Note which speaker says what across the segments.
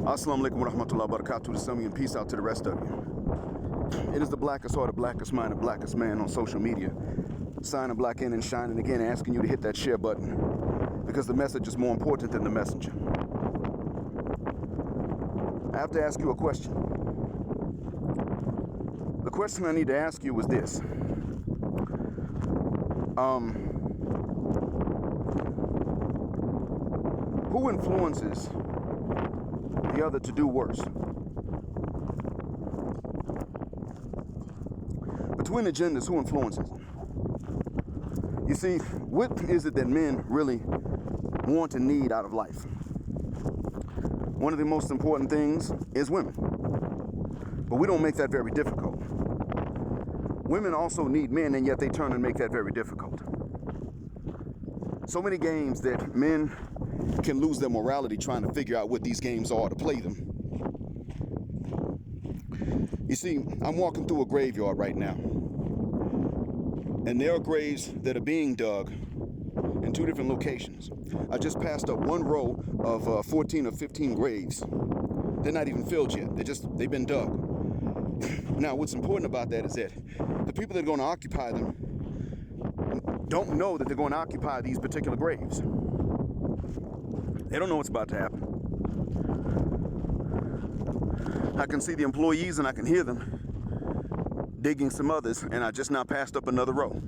Speaker 1: Assalamu alaikum wa rahmatullahi wa barakatuh to some of you, and peace out to the rest of you. It is the blackest heart, the blackest mind, the blackest man on social media. Signing black in and shining again, asking you to hit that share button because the message is more important than the messenger. I have to ask you a question. The question I need to ask you is this. Who influences the other to do worse? Between the genders, who influences them? You see, what is it that men really want and need out of life? One of the most important things is women. But we don't make that very difficult. Women also need men, and yet they turn and make that very difficult. So many games that men can lose their morality trying to figure out what these games are to play them. You see, I'm walking through a graveyard right now, and there are graves that are being dug in two different locations. I just passed up one row of 14 or 15 graves. They're not even filled yet. They've been dug. Now, what's important about that is that the people that are going to occupy them don't know that they're going to occupy these particular graves. They don't know what's about to happen. I can see the employees and I can hear them digging some others, and I just now passed up another row.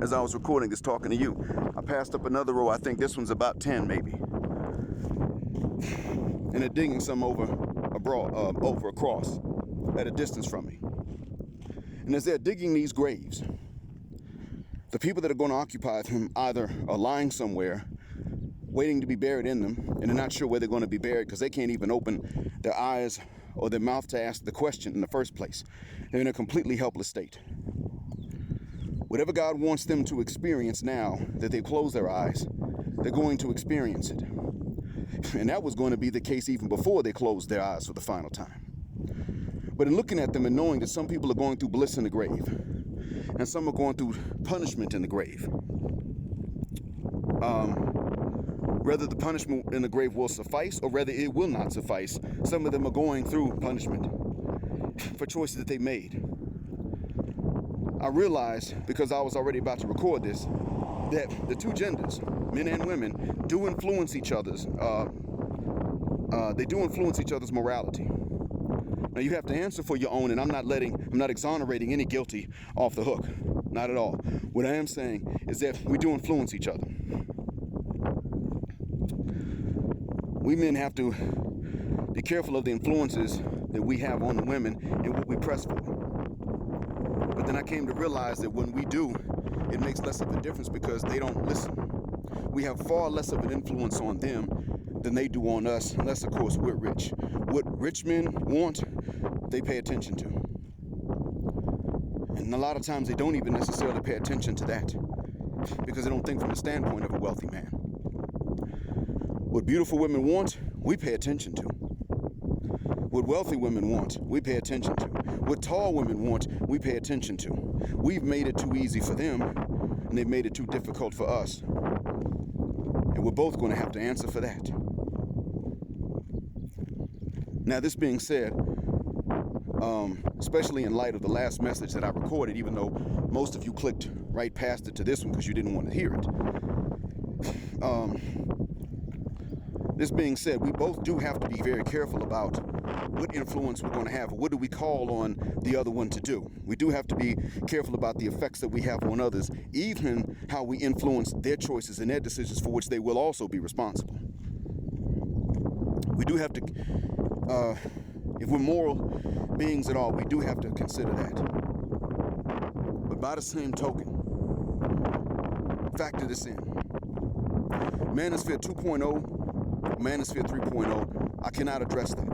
Speaker 1: As I was recording this, talking to you, I passed up another row. I think this one's about 10 maybe. And they're digging some over across at a distance from me. And as they're digging these graves, the people that are going to occupy them either are lying somewhere waiting to be buried in them, and they're not sure where they're going to be buried because they can't even open their eyes or their mouth to ask the question in the first place. They're in a completely helpless state. Whatever God wants them to experience now that they close their eyes, they're going to experience it. And that was going to be the case even before they closed their eyes for the final time. But in looking at them and knowing that some people are going through bliss in the grave, and some are going through punishment in the grave, whether the punishment in the grave will suffice or whether it will not suffice, some of them are going through punishment for choices that they made. I realized, because I was already about to record this, that the two genders, men and women, do influence each other's. They do influence each other's morality. Now you have to answer for your own, and I'm not exonerating any guilty off the hook, not at all. What I am saying is that we do influence each other. We men have to be careful of the influences that we have on the women and what we press for. But then I came to realize that when we do, it makes less of a difference because they don't listen. We have far less of an influence on them than they do on us, unless, of course, we're rich. What rich men want, they pay attention to. And a lot of times they don't even necessarily pay attention to that because they don't think from the standpoint of a wealthy man. What beautiful women want, we pay attention to. What wealthy women want, we pay attention to. What tall women want, we pay attention to. We've made it too easy for them, and they've made it too difficult for us. And we're both going to have to answer for that. Now, this being said, especially in light of the last message that I recorded, even though most of you clicked right past it to this one because you didn't want to hear it. This being said, we both do have to be very careful about what influence we're going to have. What do we call on the other one to do? We do have to be careful about the effects that we have on others, even how we influence their choices and their decisions for which they will also be responsible. We do have to, if we're moral beings at all, we do have to consider that. But by the same token, factor this in. Manosphere 2.0, Manosphere 3.0, I cannot address that.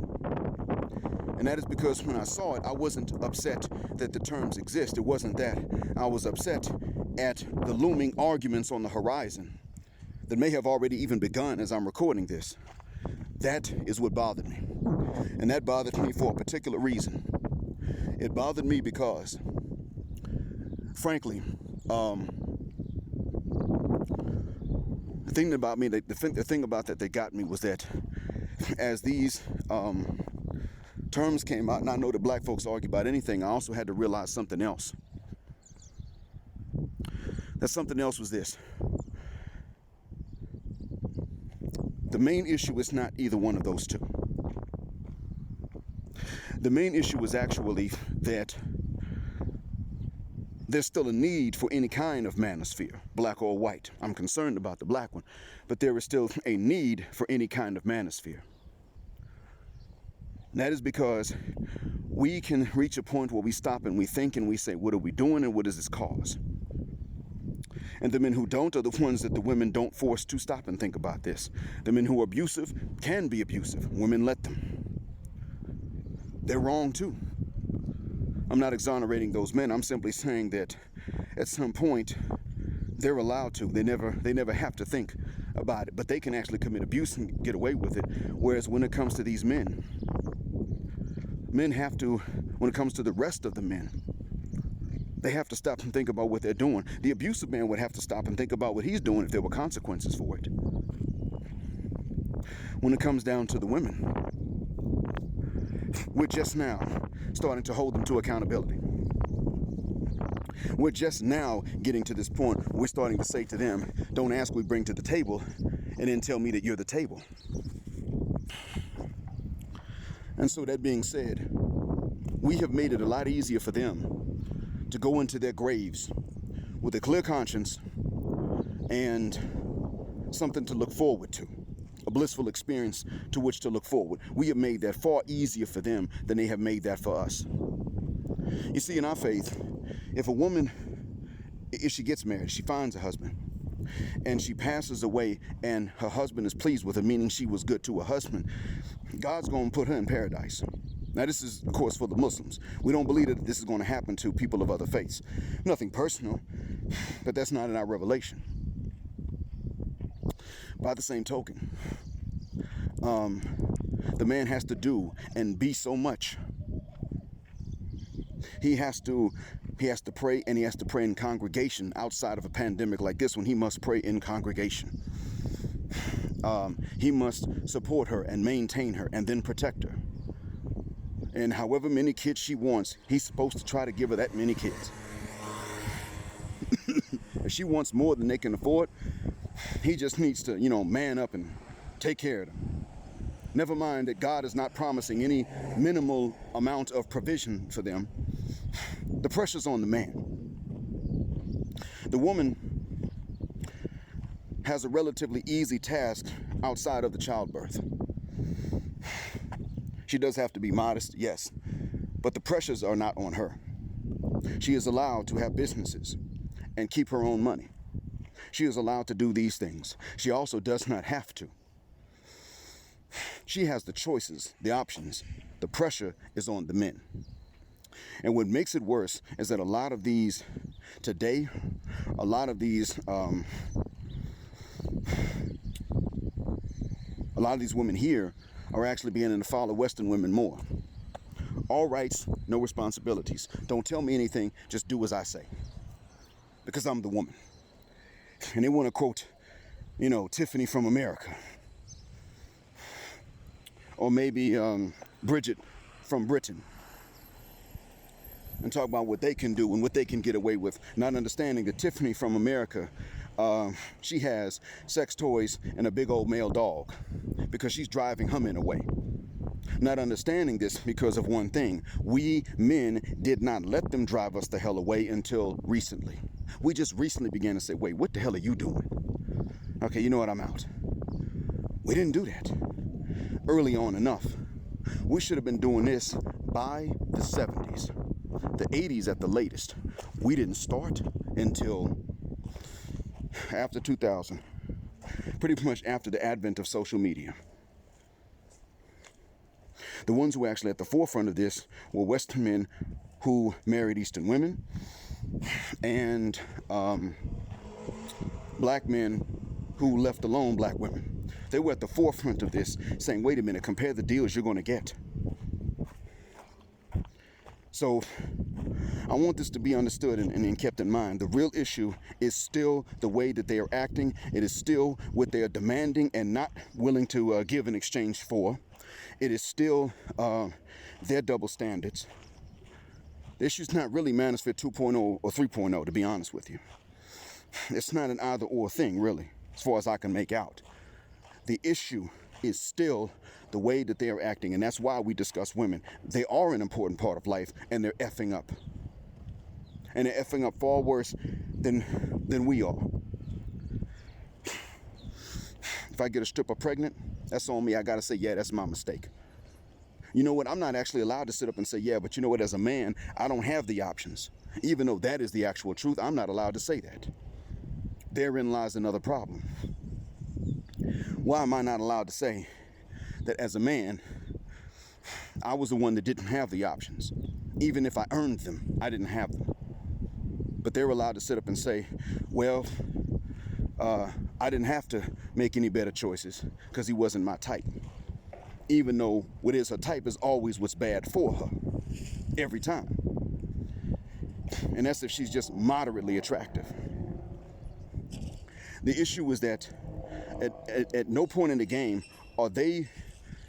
Speaker 1: And that is because when I saw it, I wasn't upset that the terms exist. It wasn't that. I was upset at the looming arguments on the horizon that may have already even begun as I'm recording this. That is what bothered me. And that bothered me for a particular reason. It bothered me because, frankly, the thing about that they got me was that as these terms came out, and I know that black folks argue about anything, I also had to realize something else. That something else was this. The main issue is not either one of those two. The main issue is actually that there's still a need for any kind of manosphere, black or white. I'm concerned about the black one, but there is still a need for any kind of manosphere. And that is because we can reach a point where we stop and we think and we say, what are we doing and what does this cause? And the men who don't are the ones that the women don't force to stop and think about this. The men who are abusive can be abusive. Women let them. They're wrong too. I'm not exonerating those men. I'm simply saying that at some point they're allowed to. They never have to think about it. But they can actually commit abuse and get away with it. Whereas when it comes to these men have to, when it comes to the rest of the men, they have to stop and think about what they're doing. The abusive man would have to stop and think about what he's doing if there were consequences for it. When it comes down to the women, we're just now starting to hold them to accountability. We're just now getting to this point. We're starting to say to them, don't ask what we bring to the table, and then tell me that you're the table. And so that being said, we have made it a lot easier for them to go into their graves with a clear conscience and something to look forward to, a blissful experience to which to look forward. We have made that far easier for them than they have made that for us. You see, in our faith, if a woman, if she gets married, she finds a husband, and she passes away and her husband is pleased with her, meaning she was good to her husband, God's going to put her in paradise. Now, this is, of course, for the Muslims. We don't believe that this is going to happen to people of other faiths. Nothing personal, but that's not in our revelation. By the same token, the man has to do and be so much. He has to pray, and he has to pray in congregation. Outside of a pandemic like this one, he must pray in congregation. He must support her and maintain her and then protect her. And however many kids she wants, he's supposed to try to give her that many kids. If she wants more than they can afford, he just needs to, man up and take care of them. Never mind that God is not promising any minimal amount of provision for them. The pressure's on the man. The woman has a relatively easy task outside of the childbirth. She does have to be modest, yes, but the pressures are not on her. She is allowed to have businesses and keep her own money. She is allowed to do these things. She also does not have to. She has the choices, the options. The pressure is on the men. And what makes it worse is that a lot of these women here are actually beginning to follow Western women more. All rights, no responsibilities. Don't tell me anything, just do as I say. Because I'm the woman. And they want to quote, Tiffany from America. Or maybe Bridget from Britain. And talk about what they can do and what they can get away with. Not understanding that Tiffany from America, she has sex toys and a big old male dog because she's driving her men away. Not understanding this because of one thing. We men did not let them drive us the hell away until recently. We just recently began to say, wait, what the hell are you doing? Okay, you know what, I'm out. We didn't do that early on enough. We should have been doing this by the 70s, the 80s at the latest. We didn't start until after 2000, pretty much after the advent of social media. The ones who were actually at the forefront of this were Western men who married Eastern women and black men who left alone black women. They were at the forefront of this, saying, wait a minute, compare the deals you're going to get. So I want this to be understood and kept in mind. The real issue is still the way that they are acting. It is still what they are demanding and not willing to give in exchange for. It is still their double standards. The issue is not really Manosphere 2.0 or 3.0, to be honest with you. It's not an either or thing, really, as far as I can make out. The issue is still the way that they are acting, and that's why we discuss women. They are an important part of life, and they're effing up. And they're effing up far worse than we are. If I get a stripper pregnant, that's on me. I gotta say, yeah, that's my mistake. You know what? I'm not actually allowed to sit up and say, yeah, but you know what? As a man, I don't have the options. Even though that is the actual truth, I'm not allowed to say that. Therein lies another problem. Why am I not allowed to say that as a man, I was the one that didn't have the options? Even if I earned them, I didn't have them. But they're allowed to sit up and say, well, I didn't have to make any better choices because he wasn't my type. Even though what is her type is always what's bad for her, every time. And that's if she's just moderately attractive. The issue is that at no point in the game are they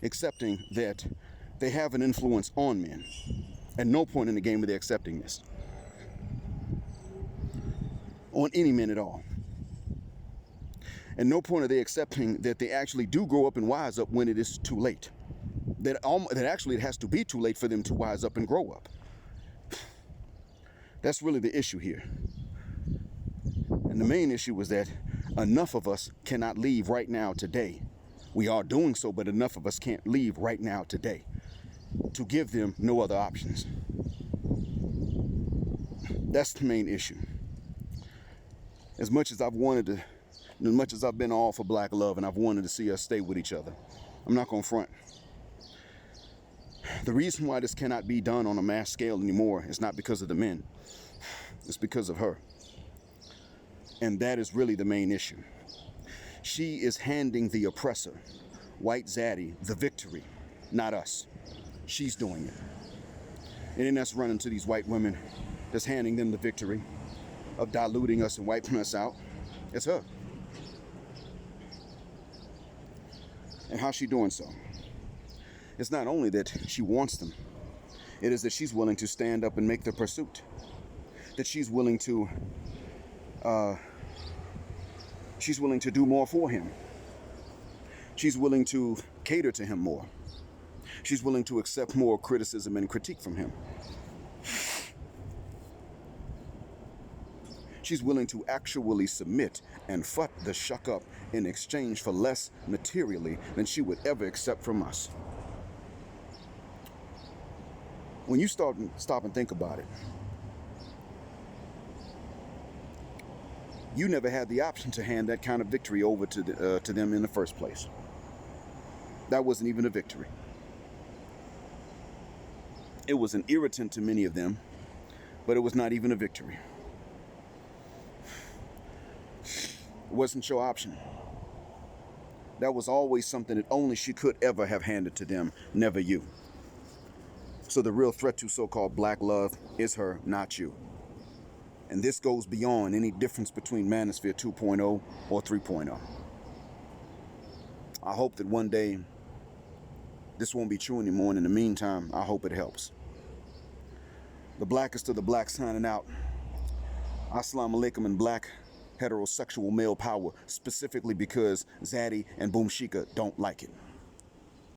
Speaker 1: accepting that they have an influence on men. At no point in the game are they accepting this. On any men at all. At no point are they accepting that they actually do grow up and wise up when it is too late. That actually it has to be too late for them to wise up and grow up. That's really the issue here. And the main issue is that enough of us cannot leave right now today. We are doing so, but enough of us can't leave right now today to give them no other options. That's the main issue. As much as I've been all for black love and I've wanted to see us stay with each other, I'm not gonna front. The reason why this cannot be done on a mass scale anymore is not because of the men. It's because of her. And that is really the main issue. She is handing the oppressor, white zaddy, the victory, not us. She's doing it. And then that's running to these white women that's handing them the victory of diluting us and wiping us out. It's her. And how's she doing so? It's not only that she wants them, it is that she's willing to stand up and make the pursuit. That she's willing to do more for him. She's willing to cater to him more. She's willing to accept more criticism and critique from him. She's willing to actually submit and fuck the shuck up in exchange for less materially than she would ever accept from us. When you stop and think about it, you never had the option to hand that kind of victory over to them in the first place. That wasn't even a victory. It was an irritant to many of them, but it was not even a victory. It wasn't your option. That was always something that only she could ever have handed to them, never you. So the real threat to so-called black love is her, not you. And this goes beyond any difference between Manosphere 2.0 or 3.0. I hope that one day this won't be true anymore, and in the meantime, I hope it helps. The blackest of the black signing out. Assalamu alaikum and black heterosexual male power, specifically because Zaddy and Boom Shika don't like it.